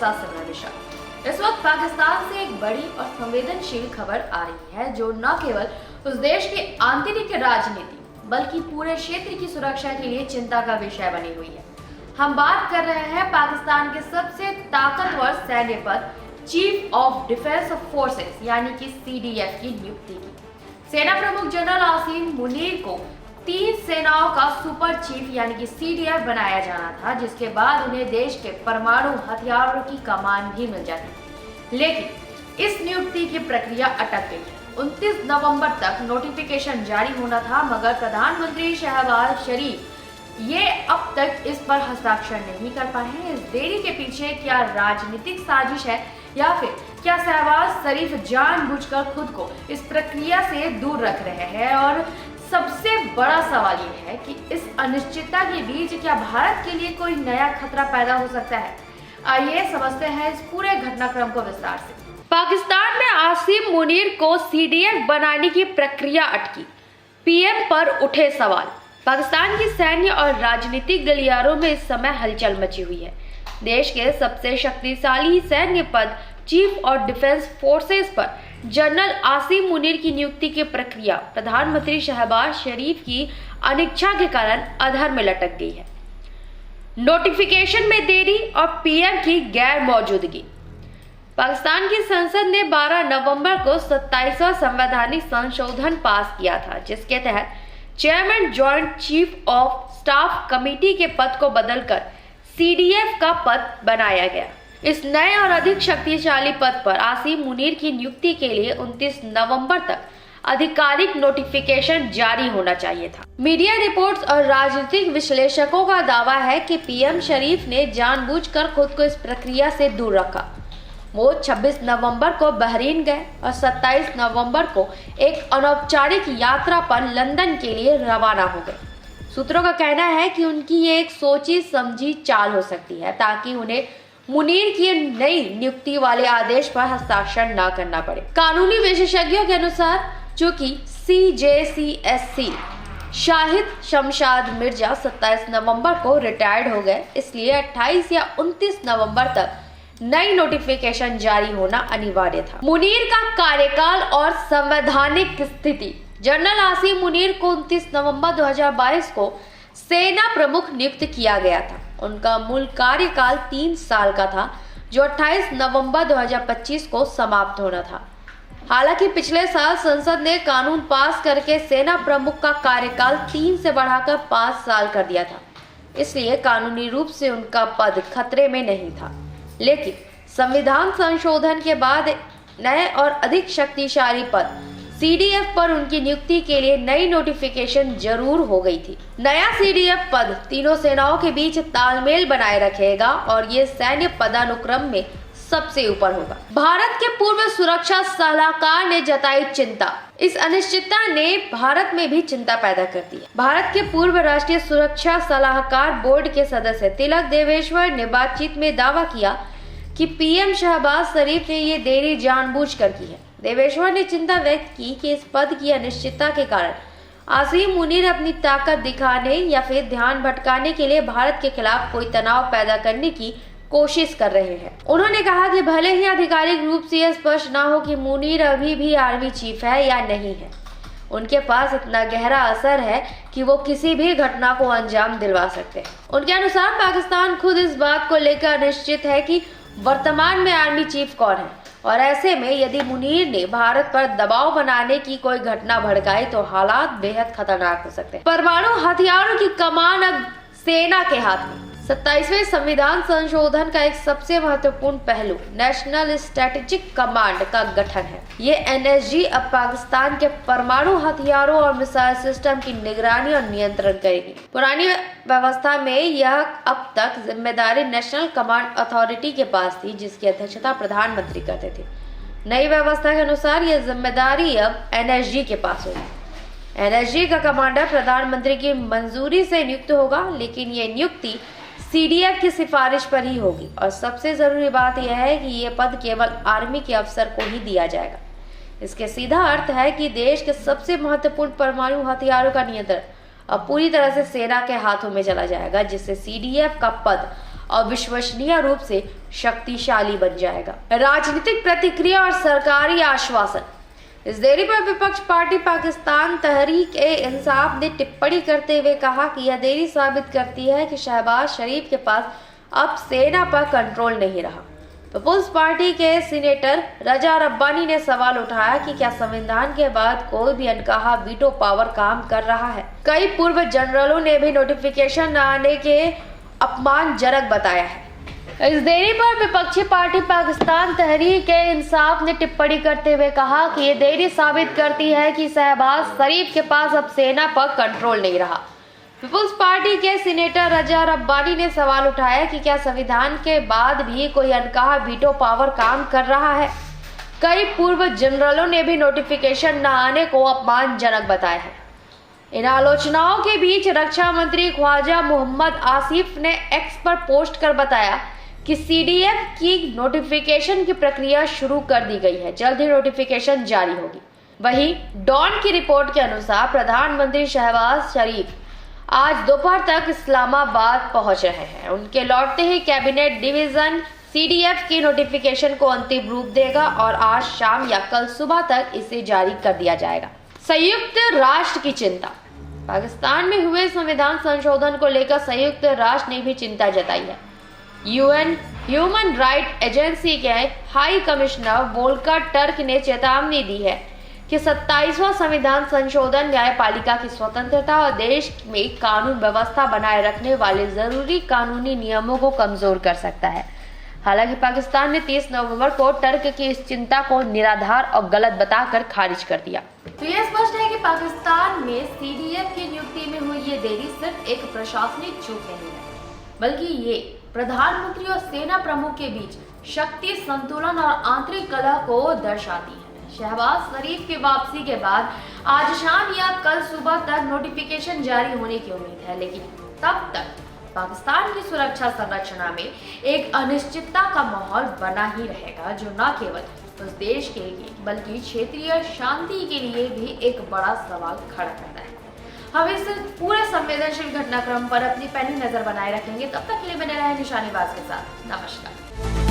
रक्षा सर्वनिशा। इस वक्त पाकिस्तान से एक बड़ी और संवेदनशील खबर आ रही है जो न केवल उस देश की आंतरिक राजनीति बल्कि पूरे क्षेत्र की सुरक्षा के लिए चिंता का विषय बनी हुई है। हम बात कर रहे हैं पाकिस्तान के सबसे ताकतवर सैन्य पद चीफ ऑफ डिफेंस फोर्सेस यानी कि CDF की नियुक्ति की। सेना प्रमुख जनरल आसिम मुनीर को 3 सेनाओं का सुपर चीफ यानी कि CDF बनाया जाना था, जिसके बाद उन्हें देश के परमाणु हथियारों की कमान भी मिल जाती। लेकिन इस नियुक्ति की प्रक्रिया अटक गई है। 29 नवंबर तक नोटिफिकेशन जारी होना था, मगर प्रधानमंत्री शहबाज शरीफ ये अब तक इस पर हस्ताक्षर नहीं कर पाए हैं। इस देरी के पीछे क्या राजनीतिक साजिश है या फिर क्या शहबाज शरीफ जानबूझकर खुद को इस प्रक्रिया से दूर रख रहे हैं? और सबसे बड़ा सवाल ये है कि इस अनिश्चितता के बीच क्या भारत के लिए कोई नया खतरा पैदा हो सकता है? आइए समझते हैं इस पूरे घटनाक्रम को विस्तार से। पाकिस्तान में आसिम मुनीर को CDF बनाने की प्रक्रिया अटकी, PM पर उठे सवाल। पाकिस्तान की सैन्य और राजनीतिक गलियारों में इस समय हलचल मची हुई है। देश के सबसे शक्तिशाली सैन्य पद चीफ ऑफ डिफेंस फोर्सेस पर जनरल आसिम मुनीर की नियुक्ति की प्रक्रिया प्रधानमंत्री शहबाज शरीफ की अनिच्छा के कारण अधर में लटक गई है। नोटिफिकेशन में देरी और PM की गैर मौजूदगी। पाकिस्तान की संसद ने 12 नवंबर को 27वां संवैधानिक संशोधन पास किया था, जिसके तहत chairman joint chief of staff committee के पद को बदलकर CDF का पद बनाया गया। इस नए और अधिक शक्तिशाली पद पर आसिम मुनीर की नियुक्ति के लिए 29 नवंबर तक आधिकारिक नोटिफिकेशन जारी होना चाहिए था। मीडिया रिपोर्ट्स और राजनीतिक विश्लेषकों का दावा है कि PM शरीफ ने जानबूझकर खुद को इस प्रक्रिया से दूर रखा। वो 26 नवंबर को बहरीन गए और 27 नवंबर को एक अनौपचारिक यात्रा पर लंदन के लिए रवाना हो गए। सूत्रों का कहना है कि उनकी ये एक सोची समझी चाल हो सकती है ताकि उन्हें मुनीर की नई नियुक्ति वाले आदेश पर हस्ताक्षर न करना पड़े। कानूनी विशेषज्ञों के अनुसार चूंकि CJCSC शाहिद शमशाद मिर्जा 27 नवंबर को रिटायर्ड हो गए, इसलिए 28 या 29 नवंबर तक नई नोटिफिकेशन जारी होना अनिवार्य था। मुनीर का कार्यकाल और संवैधानिक स्थिति। जनरल आसिम मुनीर को 29 नवंबर 2022 को सेना प्रमुख नियुक्त किया गया था। उनका मूल कार्यकाल 3 साल का था, जो 28 नवंबर 2025 को समाप्त होना था। हालांकि पिछले साल संसद ने कानून पास करके सेना प्रमुख का कार्यकाल 3 से बढ़ाकर 5 साल कर दिया था, इसलिए कानूनी रूप से उनका पद खतरे में नहीं था। लेकिन संविधान संशोधन के बाद नए और अधिक शक्तिशाली पद CDF पर उनकी नियुक्ति के लिए नई नोटिफिकेशन जरूर हो गई थी। नया CDF पद तीनों सेनाओं के बीच तालमेल बनाए रखेगा और ये सैन्य पदानुक्रम में सबसे ऊपर होगा। भारत के पूर्व सुरक्षा सलाहकार ने जताई चिंता। इस अनिश्चितता ने भारत में भी चिंता पैदा कर दी है। भारत के पूर्व राष्ट्रीय सुरक्षा सलाहकार बोर्ड के सदस्य तिलक देवेश्वर ने बातचीत में दावा किया कि PM शहबाज शरीफ ने ये देरी जानबूझकर की है। देवेश्वर ने चिंता व्यक्त की कि इस पद की अनिश्चितता के कारण आसिम मुनीर अपनी ताकत दिखाने या फिर ध्यान भटकाने के लिए भारत के खिलाफ कोई तनाव पैदा करने की कोशिश कर रहे हैं। उन्होंने कहा कि भले ही आधिकारिक रूप से यह स्पष्ट न हो कि मुनीर अभी भी आर्मी चीफ है या नहीं है, उनके पास इतना गहरा असर है कि वो किसी भी घटना को अंजाम दिलवा सकते हैं। उनके अनुसार पाकिस्तान खुद इस बात को लेकर अनिश्चित है कि वर्तमान में आर्मी चीफ कौन है, और ऐसे में यदि मुनीर ने भारत पर दबाव बनाने की कोई घटना भड़काई तो हालात बेहद खतरनाक हो सकते हैं। परमाणु हथियारों की कमान अब सेना के हाथ में। 27वें संविधान संशोधन का एक सबसे महत्वपूर्ण पहलू नेशनल स्ट्रेटेजिक कमांड का गठन है। ये NSG अब पाकिस्तान के परमाणु हथियारों और मिसाइल सिस्टम की निगरानी और नियंत्रण करेगी। पुरानी व्यवस्था में यह अब तक जिम्मेदारी नेशनल कमांड अथॉरिटी के पास थी, जिसकी अध्यक्षता प्रधानमंत्री करते थे। नई व्यवस्था के अनुसार यह जिम्मेदारी अब NSG के पास होगी। NSG का कमांडर प्रधानमंत्री की मंजूरी से नियुक्त होगा, लेकिन ये नियुक्ति CDF की सिफारिश पर ही होगी। और सबसे जरूरी बात यह है कि ये पद केवल आर्मी के अफसर को ही दिया जाएगा। इसके सीधा अर्थ है कि देश के सबसे महत्वपूर्ण परमाणु हथियारों का नियंत्रण अब पूरी तरह से सेना के हाथों में चला जाएगा, जिससे CDF का पद और विश्वसनीय रूप से शक्तिशाली बन जाएगा। राजनीतिक प्रतिक्रिया और सरकारी आश्वासन। इस देरी पर विपक्ष पार्टी पाकिस्तान तहरीक-ए-इंसाफ ने टिप्पणी करते हुए कहा कि यह देरी साबित करती है कि शहबाज शरीफ के पास अब सेना पर कंट्रोल नहीं रहा। पीपुल्स पार्टी के सीनेटर रजा रब्बानी ने सवाल उठाया कि क्या संविधान के बाद कोई भी अनकहा वीटो पावर काम कर रहा है। कई पूर्व जनरलों ने भी नोटिफिकेशन न आने के अपमानजनक बताया है। इस देरी पर विपक्षी पार्टी पाकिस्तान तहरीक-ए-इंसाफ ने टिप्पणी करते हुए कहा कि ये देरी साबित करती है कि शहबाज शरीफ के पास अब सेना पर कंट्रोल नहीं रहा। पीपुल्स पार्टी के सीनेटर रजा रब्बानी ने सवाल उठाया कि क्या संविधान के बाद भी कोई अनकहा वीटो पावर काम कर रहा है। कई पूर्व जनरलों ने भी नोटिफिकेशन न आने को अपमानजनक बताया है। इन आलोचनाओं के बीच रक्षा मंत्री ख्वाजा मोहम्मद आसिफ ने एक्स पर पोस्ट कर बताया कि सीडीएफ की नोटिफिकेशन की प्रक्रिया शुरू कर दी गई है, जल्द ही नोटिफिकेशन जारी होगी। वहीं डॉन की रिपोर्ट के अनुसार प्रधानमंत्री शहबाज शरीफ आज दोपहर तक इस्लामाबाद पहुंच रहे हैं। उनके लौटते ही कैबिनेट डिवीजन सीडीएफ की नोटिफिकेशन को अंतिम रूप देगा और आज शाम या कल सुबह तक इसे जारी कर दिया जाएगा। संयुक्त राष्ट्र की चिंता। पाकिस्तान में हुए संविधान संशोधन को लेकर संयुक्त राष्ट्र ने भी चिंता जताई है। यूएन ह्यूमन राइट एजेंसी के हाई कमिश्नर वोल्कर टर्क ने चेतावनी दी है कि 27वां संविधान संशोधन न्यायपालिका की स्वतंत्रता और देश में कानून व्यवस्था बनाए रखने वाले जरूरी कानूनी नियमों को कमजोर कर सकता है। हालांकि पाकिस्तान ने 30 नवंबर को टर्क की इस चिंता को निराधार और गलत बताकर खारिज कर दिया। तो यह स्पष्ट है कि पाकिस्तान में सीडीएफ की नियुक्ति में हुई ये देरी सिर्फ एक प्रशासनिक चूक नहीं है, बल्कि ये प्रधानमंत्री और सेना प्रमुख के बीच शक्ति संतुलन और आंतरिक कलह को दर्शाती है। शहबाज शरीफ की वापसी के बाद आज शाम या कल सुबह तक नोटिफिकेशन जारी होने की उम्मीद है, लेकिन तब तक पाकिस्तान की सुरक्षा संरचना में एक अनिश्चितता का माहौल बना ही रहेगा, जो न केवल उस देश के लिए बल्कि क्षेत्रीय शांति के लिए भी एक बड़ा सवाल खड़ा करता है। हम इस पूरे संवेदनशील घटनाक्रम पर अपनी पैनी नजर बनाए रखेंगे। तब तक के लिए बने रहे निशानेबाज के साथ। नमस्कार।